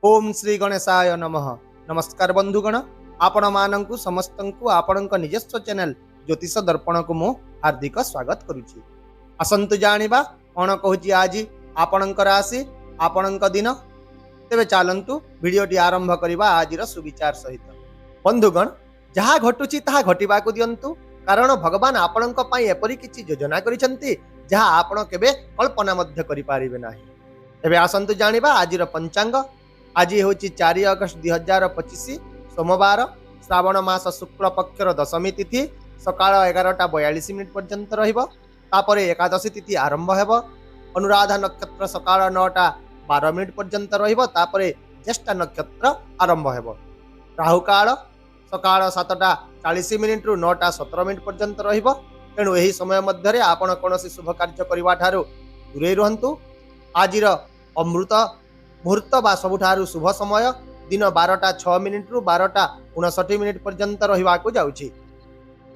ओम श्री गणेशाय नमः। नमस्कार बंधुगण, आपण मानंकु समस्तंकु आपणक निजस्व चैनल ज्योतिष दर्पण को मु हार्दिक स्वागत करुछि। आसंतु जानिबा कोन कहूछि आज आपणक राशि आपणक दिन। तेबे चालंतु वीडियोटी आरंभ करिबा आजिर सुविचार सहित। बंधुगण, जहा घटुछि ताहा घटिबा को दियंतु, कारण भगवान आपणक पई एपरि किछि योजना करिसंती जहा आपण केबे कल्पना मध्य करि पारिबे नाही। तेबे आसंतु जानिबा आजिर पंचांग। आज हूँ 4 अगस्त 2025 सोमवार, श्रावण मास शुक्ल पक्षर दशमी तिथि सकाळ 11:42 पर्यंत रहिबो। तापरे एकादशी तिथि आरंभ हेबो। अनुराधा नक्षत्र सकाळ 9:12 पर्यंत रहिबो। तापरे ज्येष्ठ नक्षत्र आरंभ हेबो। राहु काल सकाळ 7:40 रु 9:17 पर्यंत रहिबो। तेणु एही समय मध्यरे आपण कोनोसी शुभ कार्य करिवा ठारू दूरे रहंतु। आजिर अमृत मुहूर्त बा सबुठारु शुभ समय दिन 12:06 रु 12:59 पर्यंत रहिबाकु जाउछि।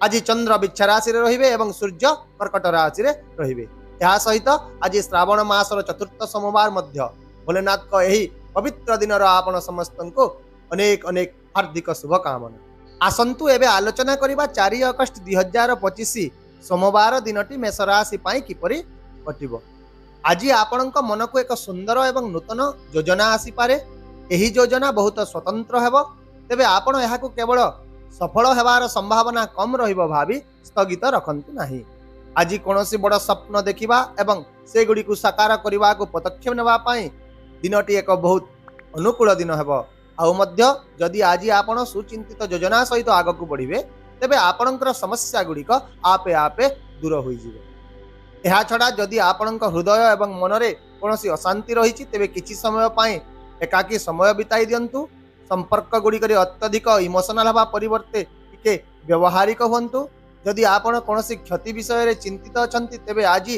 आज चंद्र बिच्छा राशि रे रहिबे एवं सूर्य कर्कट राशि रे रहिबे। या सहित आज श्रावण मासर चतुर्थ सोमवार मध्य भोलेनाथ को एही पवित्र दिन आपण समस्तंको अनेक अनेक हार्दिक शुभकामना। आसंतु एबे आलोचना करिबा 4 अगस्त 2025 सोमवार दिनटी मेष राशि पई किपरि कटिबो। आज आपणक मन को एक सुंदर एवं नूतन योजना आसी पारे। एही योजना बहुत स्वतंत्र हेबो। तेबे आपण एहाकु केवल सफल हेबार संभावना कम रहिबो भाबी स्थगित रखंतु नाही। आज कोनोसी बड़ स्वप्न देखिबा एवं से गुडी को साकार करिबा को पदक्षेप नेबा पई दिनटी एक बहुत अनुकूल दिन हेबो। आउ मध्य जदि आज आपण सुचिंतित योजना सहित आगकु बढ़िबे तेबे आपणकर समस्या गुडी को आपे आपे दूर होई जिवो। यह छड़ा जदि आपणक हृदय एवं मनरे कोनोसी अशांति रही तेबे किछि समय पाए एकाकी समय बिताई दियंतु। संपर्क गुड़िकरे अत्यधिक इमोशनल हवा परिवर्ते टिके व्यवहारिक हुंतु। जदि आपण कोनोसी क्षति विषय रे चिंतित अछंती तेबे आज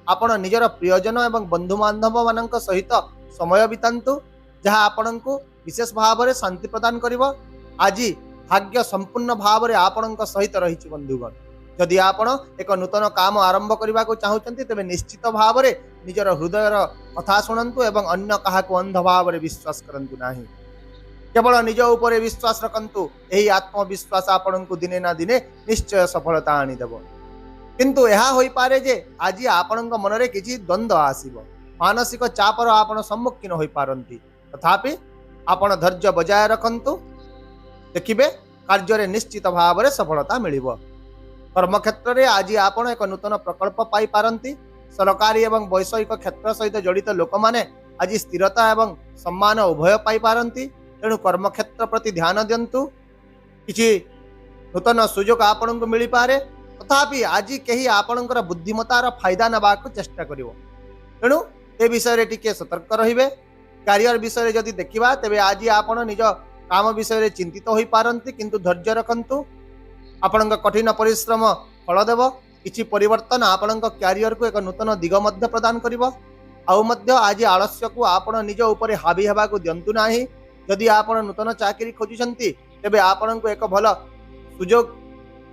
आपण निजर प्रियजन एवं बंधु बांधव मानक सहित समय बितांतु, जहा आपणकु विशेष भाव रे शांति प्रदान करिवो। आज भाग्य संपूर्ण भाव रे आपणक सहित रहिछि। बंधुगण, जदि आपण एक नूतन काम आरंभ करने को चाहते तेबे निश्चित भाव में निजर हृदयर कथा शुणु एवं अन्य क्या अंध भाव में विश्वास करंतु नाही। केवल निज उपरे विश्वास रखंतु। यही आत्मविश्वास आपण को दिने ना दिने निश्चय सफलता आनीदेव। किंतु यह हो पारे जे आज आपण मन में किसी द्वंद्व आसीबो, मानसिक चापर आपण सम्मुखीन हो पारंती। तथापि आपण धैर्य बजाय रखंतु, देखिबे कार्य निश्चित भाव में सफलता मिलिबो। कर्मक्षेत्र में आज आपण एक नूतन प्रकल्प पाई पारंती। सरकारी एवं वैषयिक क्षेत्र सहित जड़ित लोक माने आज स्थिरता एवं सम्मान उभय पाई पारंती। तेणु कर्मक्षेत्र प्रति ध्यान दियंतु। किछि नूतन सुजोग आपण को मिली पारे। तथापि आज कहीं आपणकर बुद्धिमतार फायदा नबाक चेष्टा करिवो। तेणु ए विषय रे टिके सतर्क रहिबे। करियर विषय जदि देखिबा तेबे आज आपण निज काम विषय रे चिंतित होई पारंती, किंतु धैर्य रखंतु। आपणक कठिन परिश्रम फल देव। किछि परिवर्तन आपणक क्यारियर को एक नूतन दिग मध्य प्रदान करिवो। आउ मध्य आज आलस्य को आपण निज उपरे हावी हेबा को दियंतु नाही। जदि आपण नूतन चाकरी खोजुछंती तेबे आपणक एक भल सुजोग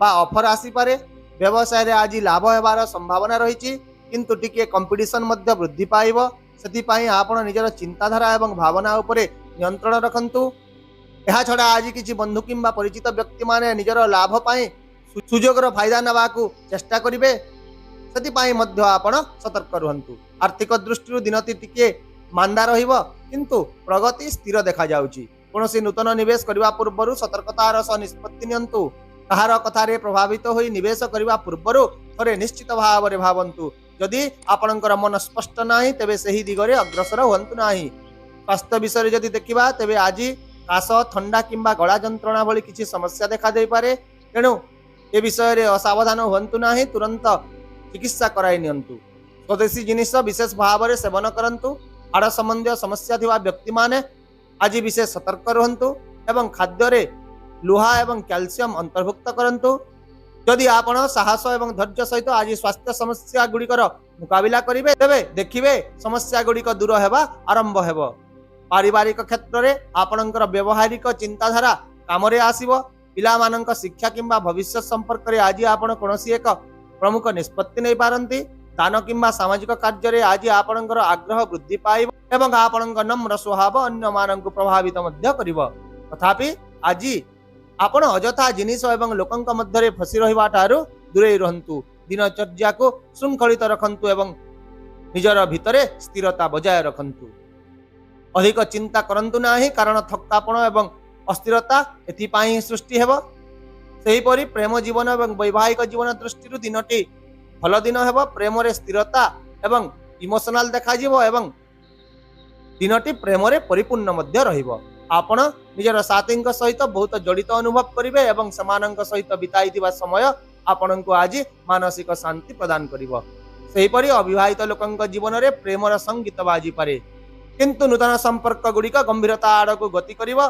बा ऑफर आसी पारे। व्यवसाय रे आज लाभ हेबार संभावना रहिछि, किंतु टिके कंपटीशन मध्य वृद्धि पाइबो। सेति पई आपण निजर चिंताधारा एवं भावना उपरे नियंत्रण रखंतु। यह छड़ा आज किसी बंधु किंबा परिचित व्यक्ति माने निजर लाभ पाए सुजोगर फायदा नबाकू चेष्टा करिवे। सेति मध्य आपण सतर्क रहंतु। आर्थिक दृष्टि दिनती टिके मांदा रहिबो, किंतु प्रगति स्थिर देखा जाउची। कोनोसी नूतन निवेश करिवा पूर्वरु सतर्कतार सह निष्पत्ति नियंतु। कहार कथारे प्रभावित होई निवेश करिवा पूर्वरु थरे निश्चित भाव रे भावंतु। जदि आपणकर मन स्पष्ट नाही तेबे सही दिगरे अग्रसर हुंतु नाही। स्वास्थ्य विषय जदि देखिबा तेबे आज काश, ठंडा किंबा गला जंत्रणा भली किसी समस्या देखा दे पारे। तेणु ए विषय रे असावधान हुंतु नाही, तुरंत चिकित्सा कराई नियंतु। स्वदेशी जिनिस विशेष भाव में सेवन करंतु। हाड़ संबंधी समस्या थिबा व्यक्ति माने आज विशेष सतर्क रहंतु एवं खाद्य रे लुहा एवं कैल्शियम अंतर्भुक्त करंतु। जदि आपण साहस एवं धैर्य सहित आज स्वास्थ्य समस्या गुड़िकर मुकाबिला करिवे तेबे देखिवे समस्या गुड़िक दूर हेबा आरंभ हेबो। पारिवारिक क्षेत्र में आपणकर व्यवहारिक चिंताधारा काम रे आसीबो। पिला मानक शिक्षा किंबा भविष्य संपर्क रे आज आपण कोनोसी एक प्रमुख निष्पत्ति नै पारंती। दान किंबा सामाजिक कार्य रे आज आपणकर आग्रह वृद्धि पाइबो। ଏବଂ ଆପଣଙ୍କ ନମ୍ର ସ୍ୱଭାବ ଅନ୍ୟମାନଙ୍କୁ ପ୍ରଭାବିତ ମଧ୍ୟ କରିବ। ତଥାପି ଆଜି ଆପଣ ଅଯଥା ଜିନିଷ ଏବଂ ଲୋକଙ୍କ ମଧ୍ୟରେ ଫସି ରହିବା ଠାରୁ ଦୂରେଇ ରୁହନ୍ତୁ। ଦିନଚର୍ଯ୍ୟାକୁ ଶୃଙ୍ଖଳିତ ରଖନ୍ତୁ ଏବଂ ନିଜର ଭିତରେ ସ୍ଥିରତା ବଜାୟ ରଖନ୍ତୁ। ଅଧିକ ଚିନ୍ତା କରନ୍ତୁ ନାହିଁ, କାରଣ ଥକ୍କାପଣ ଏବଂ ଅସ୍ଥିରତା ଏଥିପାଇଁ ସୃଷ୍ଟି ହେବ। ସେହିପରି ପ୍ରେମ ଜୀବନ ଏବଂ ବୈବାହିକ ଜୀବନ ଦୃଷ୍ଟିରୁ ଦିନଟି ଭଲ ଦିନ ହେବ। ପ୍ରେମରେ ସ୍ଥିରତା ଏବଂ ଇମୋସନାଲ ଦେଖାଯିବ ଏବଂ ଦିନଟି ପ୍ରେମରେ ପରିପୂର୍ଣ୍ଣ ମଧ୍ୟ ରହିବ। ଆପଣ ନିଜର ସାଥୀଙ୍କ ସହିତ ବହୁତ ଜଡ଼ିତ ଅନୁଭବ କରିବେ ଏବଂ ସେମାନଙ୍କ ସହିତ ବିତାଇଥିବା ସମୟ ଆପଣଙ୍କୁ ଆଜି ମାନସିକ ଶାନ୍ତି ପ୍ରଦାନ କରିବ। ସେହିପରି ଅବିବାହିତ ଲୋକଙ୍କ ଜୀବନରେ ପ୍ରେମର ସଙ୍ଗୀତ ବାଜିପାରେ, କିନ୍ତୁ ନୂତନ ସମ୍ପର୍କ ଗୁଡ଼ିକ ଗମ୍ଭୀରତା ଆଡ଼କୁ ଗତି କରିବ।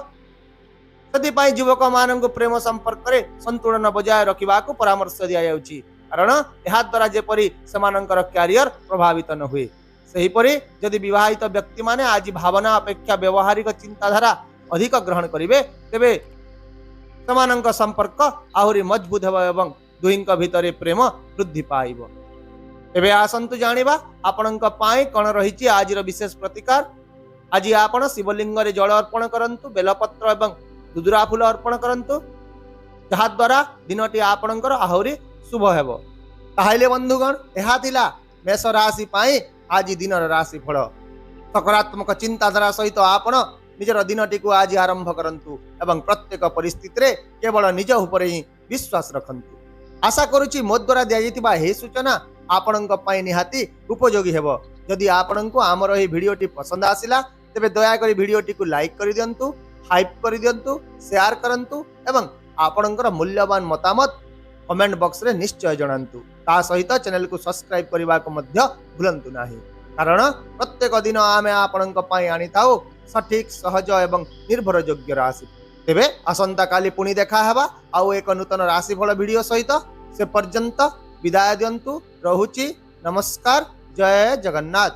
ସେଥିପାଇଁ ଯୁବକମାନଙ୍କୁ ପ୍ରେମ ସମ୍ପର୍କରେ ସନ୍ତୁଳନ ବଜାୟ ରଖିବାକୁ ପରାମର୍ଶ ଦିଆଯାଉଛି, କାରଣ ଏହାଦ୍ୱାରା ଯେପରି ସେମାନଙ୍କର କ୍ୟାରିୟର ପ୍ରଭାବିତ ନ ହୁଏ। ସେହିପରି ଯଦି ବିବାହିତ ବ୍ୟକ୍ତିମାନେ ଆଜି ଭାବନା ଅପେକ୍ଷା ବ୍ୟବହାରିକ ଚିନ୍ତାଧାରା ଅଧିକ ଗ୍ରହଣ କରିବେ, ତେବେ ସେମାନଙ୍କ ସମ୍ପର୍କ ଆହୁରି ମଜବୁତ ହେବ ଏବଂ ଦୁହିଁଙ୍କ ଭିତରେ ପ୍ରେମ ବୃଦ୍ଧି ପାଇବ। ଏବେ ଆସନ୍ତୁ ଜାଣିବା ଆପଣଙ୍କ ପାଇଁ କ'ଣ ରହିଛି ଆଜିର ବିଶେଷ ପ୍ରତିକାର। ଆଜି ଆପଣ ଶିବଲିଙ୍ଗରେ ଜଳ ଅର୍ପଣ କରନ୍ତୁ, ବେଲପତ୍ର ଏବଂ ଦୁଦୁରା ଫୁଲ ଅର୍ପଣ କରନ୍ତୁ, ଯାହାଦ୍ୱାରା ଦିନଟି ଆପଣଙ୍କର ଆହୁରି ଶୁଭ ହେବ। ତାହେଲେ ବନ୍ଧୁଗଣ, ଏହା ଥିଲା ମେଷ ରାଶି ପାଇଁ ଆଜି ଦିନର ରାଶିଫଳ। ସକାରାତ୍ମକ ଚିନ୍ତାଧାରା ସହିତ ଆପଣ ନିଜର ଦିନଟିକୁ ଆଜି ଆରମ୍ଭ କରନ୍ତୁ ଏବଂ ପ୍ରତ୍ୟେକ ପରିସ୍ଥିତିରେ କେବଳ ନିଜ ଉପରେ ହିଁ ବିଶ୍ୱାସ ରଖନ୍ତୁ। ଆଶା କରୁଛି ମୋ ଦ୍ୱାରା ଦିଆଯାଇଥିବା ଏହି ସୂଚନା ଆପଣଙ୍କ ପାଇଁ ନିହାତି ଉପଯୋଗୀ ହେବ। ଯଦି ଆପଣଙ୍କୁ ଆମର ଏହି ଭିଡ଼ିଓଟି ପସନ୍ଦ ଆସିଲା, ତେବେ ଦୟାକରି ଭିଡ଼ିଓଟିକୁ ଲାଇକ୍ କରିଦିଅନ୍ତୁ, ହାଇପ୍ କରିଦିଅନ୍ତୁ, ସେୟାର କରନ୍ତୁ ଏବଂ ଆପଣଙ୍କର ମୂଲ୍ୟବାନ ମତାମତ କମେଣ୍ଟ ବକ୍ସରେ ନିଶ୍ଚୟ ଜଣାନ୍ତୁ। ତା ସହିତ ଚ୍ୟାନେଲକୁ ସବସ୍କ୍ରାଇବ୍ କରିବାକୁ ମଧ୍ୟ ଭୁଲନ୍ତୁ ନାହିଁ, କାରଣ ପ୍ରତ୍ୟେକ ଦିନ ଆମେ ଆପଣଙ୍କ ପାଇଁ ଆଣିଥାଉ ସଠିକ୍, ସହଜ ଏବଂ ନିର୍ଭରଯୋଗ୍ୟ ରାଶି। ତେବେ ଆସନ୍ତାକାଲି ପୁଣି ଦେଖା ହେବା ଆଉ ଏକ ନୂତନ ରାଶିଫଳ ଭିଡ଼ିଓ ସହିତ। ସେ ପର୍ଯ୍ୟନ୍ତ ବିଦାୟ ଦିଅନ୍ତୁ। ରହୁଛି। ନମସ୍କାର। ଜୟ ଜଗନ୍ନାଥ।